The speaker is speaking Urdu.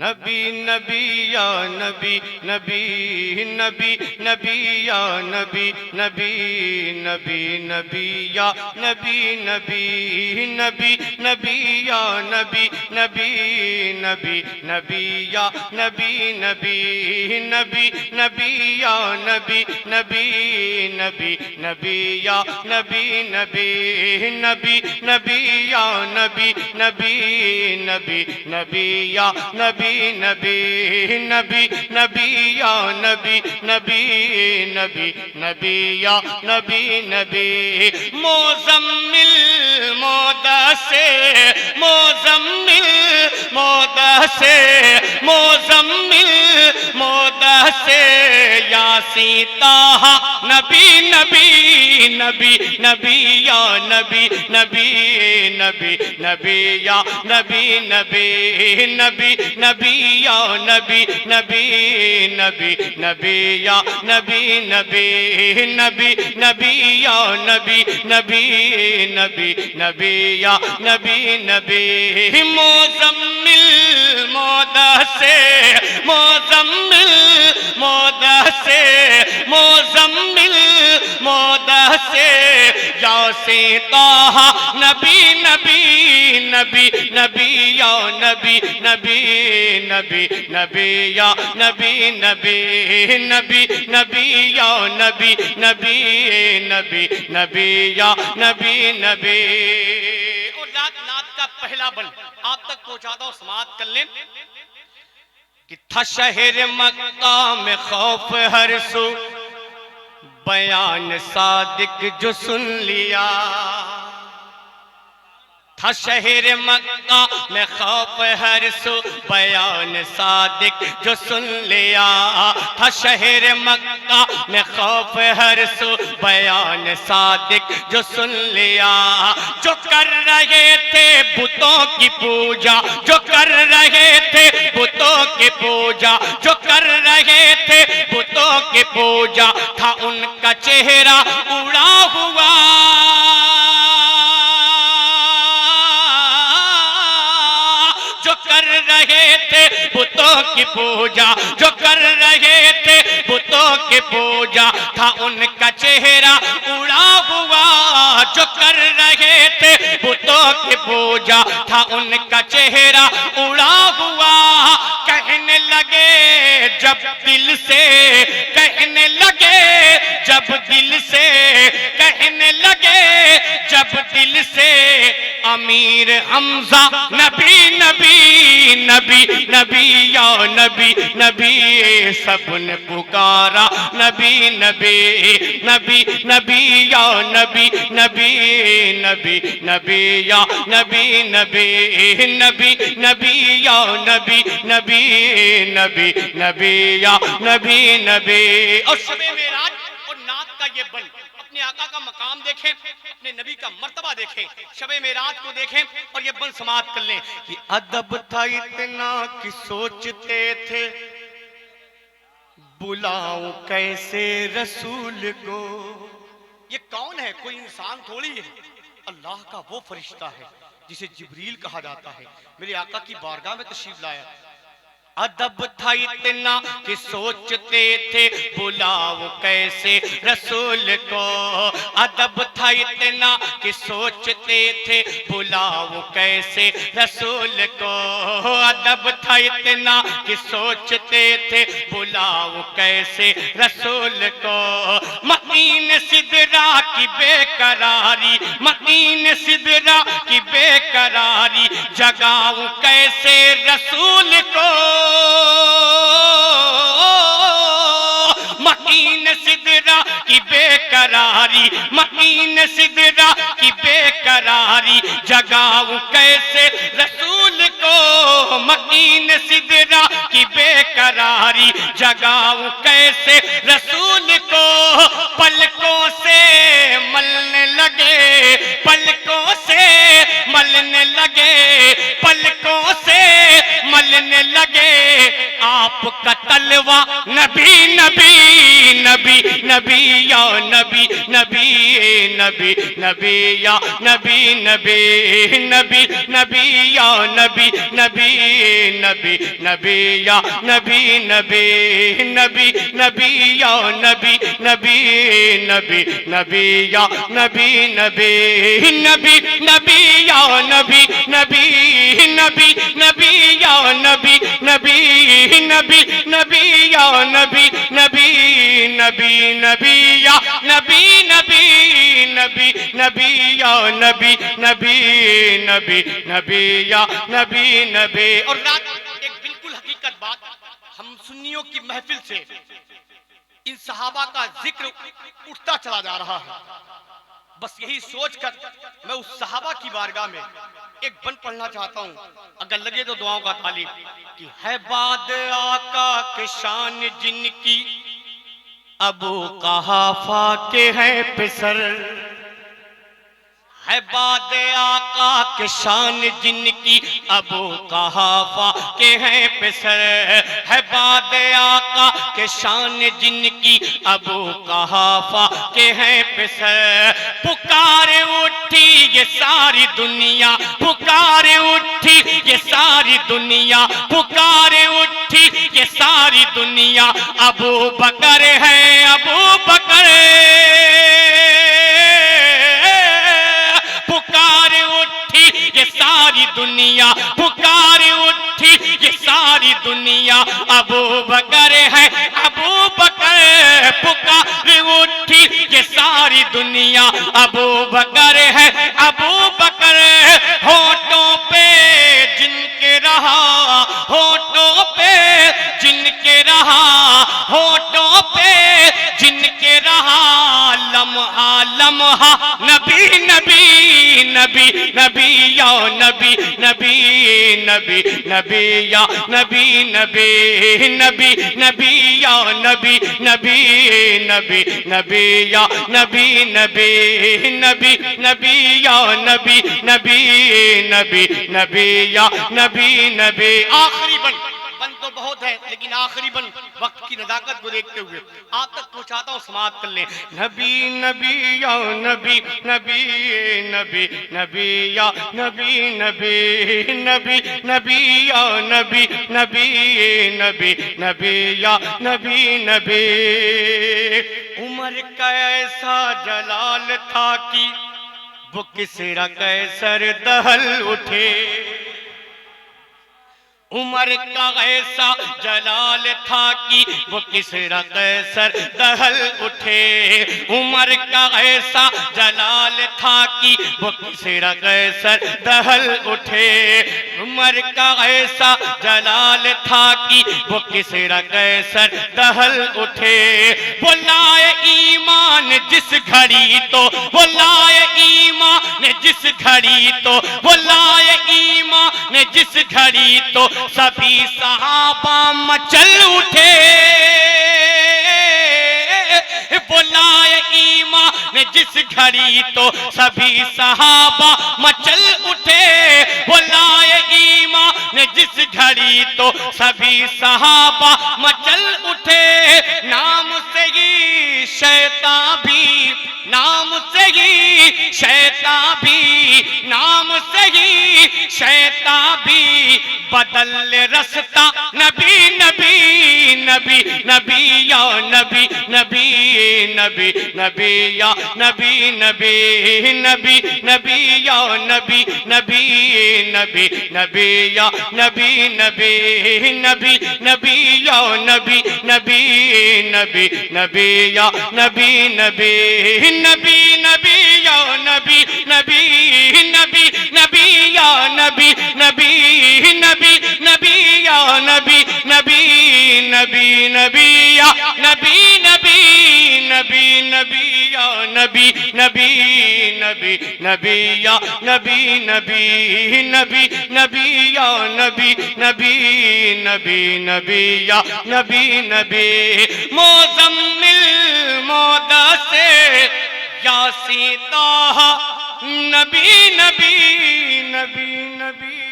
نبی نبی یا نبی نبی نبی نبی یا نبی نبی نبی نبی یا نبی نبی نبی نبی یا نبی نبی نبی نبی یا نبی نبی نبی نبی یا نبی نبی نبی نبی یا نبی نبی نبی نبی یا نبی نبی نبی نبی یا نبی نبی نبی نبی یا نبی نبی نبی نبی یا نبی نبی مزمل مدثر مزمل مدثر مزمل مدثر یاسین طہ نبی نبی نبی نبی یا نبی نبی نبی نبی یا نبی نبی نبی نبی یا نبی نبی نبی نبی یا نبی نبی نبی نبی یا نبی نبی نبی نبی یا نبی نبی مزمل مدثر مزمل مدثر مزمل مدثر یاسین طہ نبی نبی نبی نبی یا نبی نبی نبی نبی یا نبی نبی نبی نبی یا نبی نبی نبی نبی یا نبی نبی اور نعت کا پہلا بند آپ تک پہنچاتا ہوں، سماعت کر لیں کہ تھا شہر مکہ میں خوف ہر سو، بیان صادق جو سن لیا تھا شہر مکہ میں خوف ہر سو، بیان صادق جو سن لیا تھا شہر مکہ میں خوف ہر سو، بیان صادق جو سن لیا جو کر رہے تھے بتوں کی پوجا جو کر رہے تھے بتوں کی پوجا جو کر رہے تھے بتوں کی پوجا تھا ان کا چہرہ اڑا ہوا جو کر رہے تھے بتوں کی پوجا جو کر رہے تھے بتوں کی پوجا تھا ان کا چہرہ اڑا ہوا جو کر رہے تھے بتوں کی پوجا تھا ان کا چہرہ اڑا ہوا کہنے لگے جب دل سے کہنے لگے جب دل سے کہنے لگے جب دل سے امیر حمزہ نبی نبی نبی نبی یا نبی نبی سب نے پکارا نبی نبی نبی نبی یا نبی نبی نبی نبی یا نبی نبی نبی نبی یا نبی نبی نبی نبی یا نبی نبی اور شب معراج اور نعت کا یہ بند اپنے آقا کا مقام دیکھیں، اپنے نبی کا مرتبہ دیکھیں، شب معراج کو دیکھیں اور یہ بند سماعت کر لیں کہ ادب تھا اتنا کہ سوچتے تھے بلاؤں کیسے رسول کو۔ یہ کون ہے؟ کوئی انسان تھوڑی ہے، اللہ کا وہ فرشتہ ہے جسے جبریل کہا جاتا ہے، میرے آقا کی بارگاہ میں تشریف لایا۔ ادب تھا اتنا کہ سوچتے تھے بلاؤ کیسے رسول کو، ادب تھا اتنا کہ سوچتے تھے بلاؤ کیسے رسول کو، ادب تھا اتنا کہ سوچتے تھے بلاؤ کیسے رسول کو۔ متین سدرا کی بے قراری متین سدرا کی بے قراری جگاؤں کیسے رسول کو، متین سدرا کی بے قراری متین سدرا کی بے قراری جگاؤں کیسے رسول کو، متین سدرا کی بے قراری جگاؤں کیسے رسول کو۔ پلکوں سے ملنے لگے پلکوں سے ملنے لگے پلکوں سے ملنے لگے آپ کا تلوہ نبی نبی نبی نبی یا نبی نبی نبی نبی یا نبی نبی نبی نبی یا نبی نبی نبی نبی یا نبی نبی نبی نبی یا نبی نبی نبی نبی یا نبی نبی نبی نبی یا نبی نبی نبی نبی یا نبی نبی نبی نبی یا نبی نبی نبی نبی یا نبی نبی نبی نبی یا نبی نبی نبی نبی یا نبی نبی. اور رات ایک بالکل حقیقت بات، ہم سنیوں کی محفل سے ان صحابہ کا ذکر اٹھتا چلا جا رہا ہے. بس یہی سوچ کر میں اس صحابہ کی بارگاہ میں ایک بند پڑھنا چاہتا ہوں، اگر لگے تو دعاؤں کا طالب. کہ ہے باد آقا کے شان جن کی ابو قحافہ کے ہیں پسر، ہے باد آقا کے شان جن کی ابو قحافہ کے ہیں پسر، ہے باد آقا کے شان جن کی ابو قحافہ کے ہیں پسر. پکار اٹھی یہ ساری دنیا، پکار اٹھی یہ ساری دنیا، پکار اٹھی یہ ساری دنیا، ابو بکر ہے ابو بکر. پکار اٹھی یہ ساری دنیا، پکار اٹھی یہ ساری دنیا، ابو بکر ہے ابو بکر. پکار اٹھی یہ ساری دنیا، ابو بکر ہے ابو بکر. ہونٹوں پہ جن کے رہا، ہونٹوں پہ جن کے رہا، ہونٹوں پہ جن کے رہا، لمحہ لمحہ نبی نبی نبی نبی یا نبی نبی نبی نبی یا نبی نبی نبی نبی یا نبی نبی نبی نبی یا نبی نبی نبی نبی یا نبی نبی نبی نبی یا نبی نبی. آخری بن تو بہت ہے لیکن آخری بن وقت کی نزاکت کو دیکھتے ہوئے آپ تک پہنچاتا ہوں، سماعت کر لیں. نبی نبی یا نبی نبی نبی نبی یا نبی نبی نبی نبی یا نبی نبی نبی نبی یا نبی نبی. عمر کا ایسا جلال تھا کہ وہ کسرا قیصر دہل اٹھے. عمر کا ایسا جلال تھا کہ وہ کسرا قیصر دہل اٹھے. عمر کا ایسا جلال تھا کہ وہ کسرا قیصر دہل اٹھے. عمر کا ایسا جلال تھا کہ وہ کسرا قیصر دہل اٹھے. وہ لائے ایمان جس گھڑی تو، وہ لائے ایمان جس گھڑی تو، وہ لائے ایمان جس گھڑی تو، سبھی صحابہ مچل اٹھے. وہ لائے ایمان جس گھڑی تو سبھی صحابہ مچل اٹھے. وہ لائے ایمان جس گھڑی تو سبھی صحابہ مچل اٹھے. نام سے ہی شیطان بھی، نام سے ہی شیطان بھی، نام سے ہی شیطان بھی بدل رستہ. نبی نبی نبی نبی یا نبی نبی نبی نبی یا نبی نبی نبی نبی یا نبی نبی نبی نبی یا نبی نبی نبی نبی یا نبی نبی نبی نبی یا نبی نبی نبی نبی یا نبی نبی نبی نبی یا نبی نبی نبی نبی یا نبی نبی نبی نبی یا نبی نبی نبی نبی یا نبی نبی نبی نبی یا نبی نبی نبی نبی یا نبی نبی نبی نبی یا نبی نبی. مزمل مدثر یاسین طٰہٰ نبی نبی نبی نبی